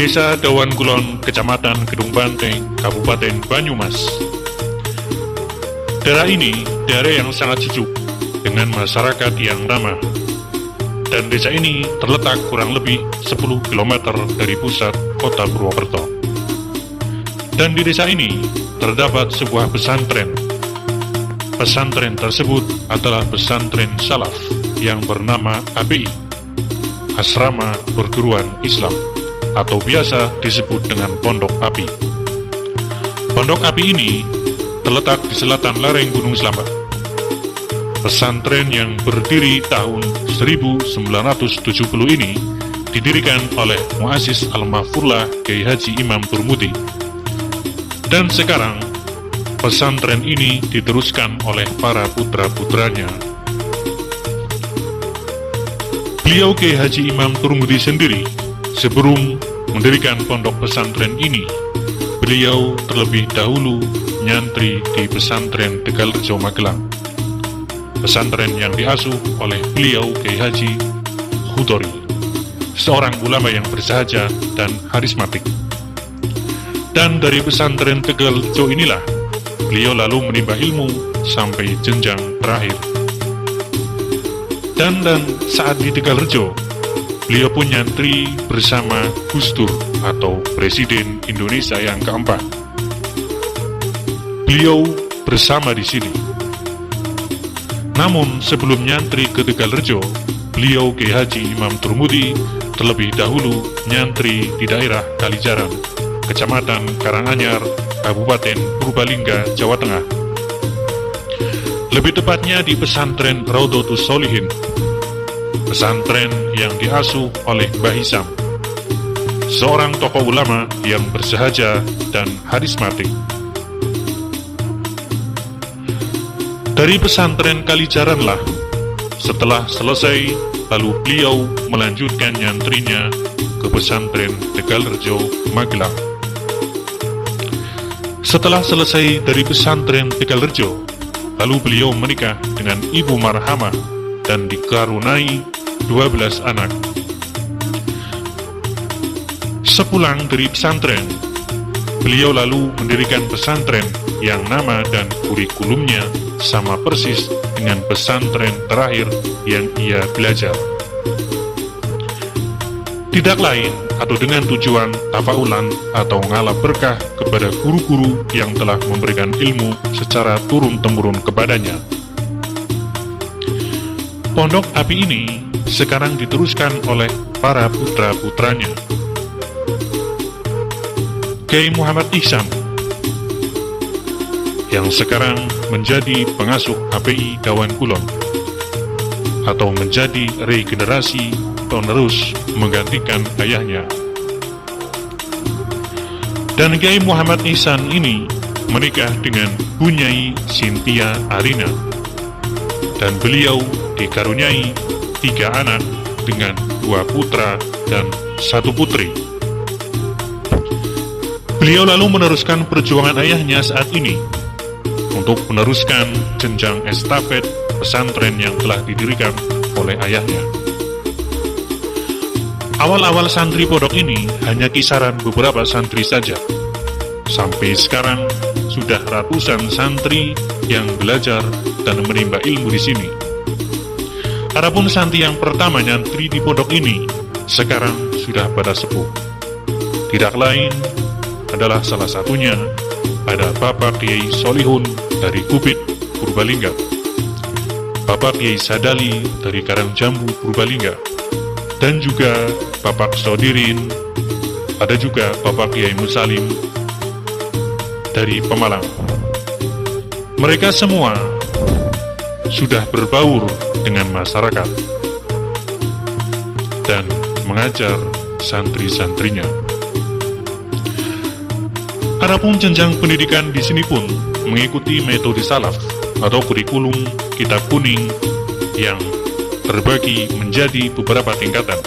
Desa Dawan Kulon, Kecamatan Kedung Banteng, Kabupaten Banyumas. Daerah ini daerah yang sangat sejuk dengan masyarakat yang ramah. Dan desa ini terletak kurang lebih 10 km dari pusat kota Purwokerto. Dan di desa ini terdapat sebuah pesantren. Pesantren tersebut adalah pesantren Salaf yang bernama API, Asrama Perguruan Islam, atau biasa disebut dengan Pondok Api. Pondok Api ini terletak di selatan lereng Gunung Selamat. Pesantren yang berdiri tahun 1970 ini didirikan oleh Muassis Al-Mahfurlah Kiai Haji Imam Turmudi. Dan sekarang pesantren ini diteruskan oleh para putra-putranya. Beliau Kiai Haji Imam Turmudi sendiri, sebelum mendirikan pondok pesantren ini, beliau terlebih dahulu nyantri di pesantren Tegalrejo Magelang. Pesantren yang diasuh oleh beliau Kiai Haji Hudori, seorang ulama yang bersahaja dan karismatik. Dan dari pesantren Tegalrejo inilah beliau lalu menimba ilmu sampai jenjang terakhir. Dan saat di Tegalrejo, beliau pun nyantri bersama Gus Dur atau Presiden Indonesia yang keempat. Beliau bersama di sini. Namun sebelum nyantri ke Tegalrejo, beliau Kiai Haji Imam Turmudi terlebih dahulu nyantri di daerah Kalijaran, Kecamatan Karanganyar, Kabupaten Purbalingga, Jawa Tengah. Lebih tepatnya di pesantren Raudhatus Sholihin, pesantren yang diasuh oleh Mbah Hisam, seorang tokoh ulama yang bersahaja dan karismatik. Dari pesantren Kalijaranlah, setelah selesai, lalu beliau melanjutkan nyantrinya ke pesantren Tegalrejo Magelang. Setelah selesai dari pesantren Tegalrejo, lalu beliau menikah dengan Ibu Marhamah dan dikaruniai 12 anak. Sepulang dari pesantren, beliau lalu mendirikan pesantren yang nama dan kurikulumnya sama persis dengan pesantren terakhir yang ia belajar. Tidak lain atau dengan tujuan tafaulan atau ngalap berkah kepada guru-guru yang telah memberikan ilmu secara turun-temurun kepadanya. Pondok Api ini sekarang diteruskan oleh para putra-putranya. Kiai Muhammad Ihsan yang sekarang menjadi pengasuh API Dawan Kulon, atau menjadi regenerasi penerus menggantikan ayahnya. Dan Kiai Muhammad Ihsan ini menikah dengan Bunyai Sintia Arina, dan beliau dikaruniai 3 anak dengan 2 putra dan 1 putri. Beliau lalu meneruskan perjuangan ayahnya saat ini untuk meneruskan jenjang estafet pesantren yang telah didirikan oleh ayahnya. Awal-awal santri pondok ini hanya kisaran beberapa santri saja. Sampai sekarang sudah ratusan santri yang belajar dan menimba ilmu di sini. Adapun santri yang pertama nyantri di pondok ini sekarang sudah pada sepuh. Tidak lain adalah salah satunya ada Bapak Kiai Solihun dari Kubit, Purbalingga, Bapak Kiai Sadali dari Karangjambu, Purbalingga, dan juga Bapak Sodirin, ada juga Bapak Kiai Musalim dari Pemalang. Mereka semua sudah berbaur dengan masyarakat dan mengajar santri-santrinya. Adapun jenjang pendidikan di sini pun mengikuti metode salaf atau kurikulum kitab kuning yang terbagi menjadi beberapa tingkatan.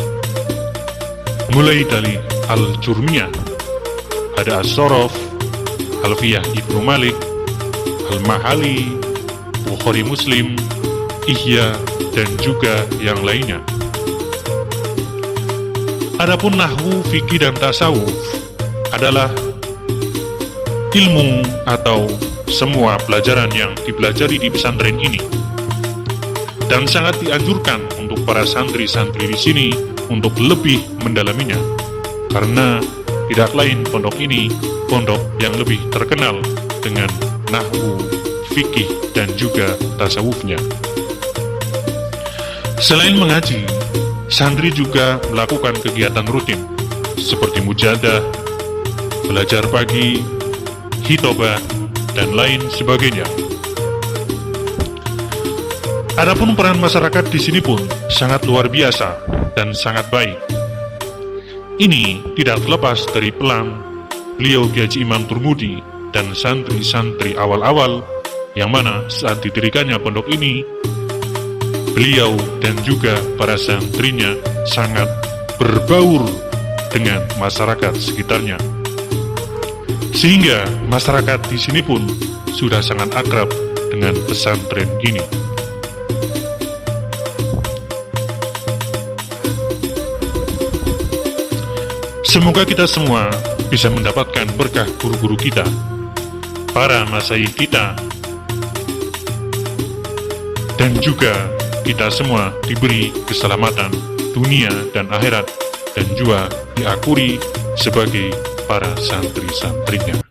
Mulai dari Al-Jurmiyah, ada As-Sorof, Alfiyah Ibnu Malik, Al-Mahali, Bukhari Muslim, Ihya, dan juga yang lainnya. Adapun nahwu, fikih, dan tasawuf adalah ilmu atau semua pelajaran yang dipelajari di pesantren ini, dan sangat dianjurkan untuk para santri-santri di sini untuk lebih mendalaminya, karena tidak lain pondok ini pondok yang lebih terkenal dengan nahwu, fikih, dan juga tasawufnya. Selain mengaji, santri juga melakukan kegiatan rutin seperti mujahadah, belajar pagi, hitobah, dan lain sebagainya. Adapun peran masyarakat di sini pun sangat luar biasa dan sangat baik. Ini tidak terlepas dari peran beliau Kiai Haji Imam Turmudi dan santri-santri awal-awal yang mana saat didirikannya pondok ini, beliau dan juga para santrinya sangat berbaur dengan masyarakat sekitarnya. Sehingga masyarakat di sini pun sudah sangat akrab dengan pesantren ini. Semoga kita semua bisa mendapatkan berkah guru-guru kita, para masyayikh kita, dan juga kita semua diberi keselamatan dunia dan akhirat, dan juga diakui sebagai para santri-santrinya.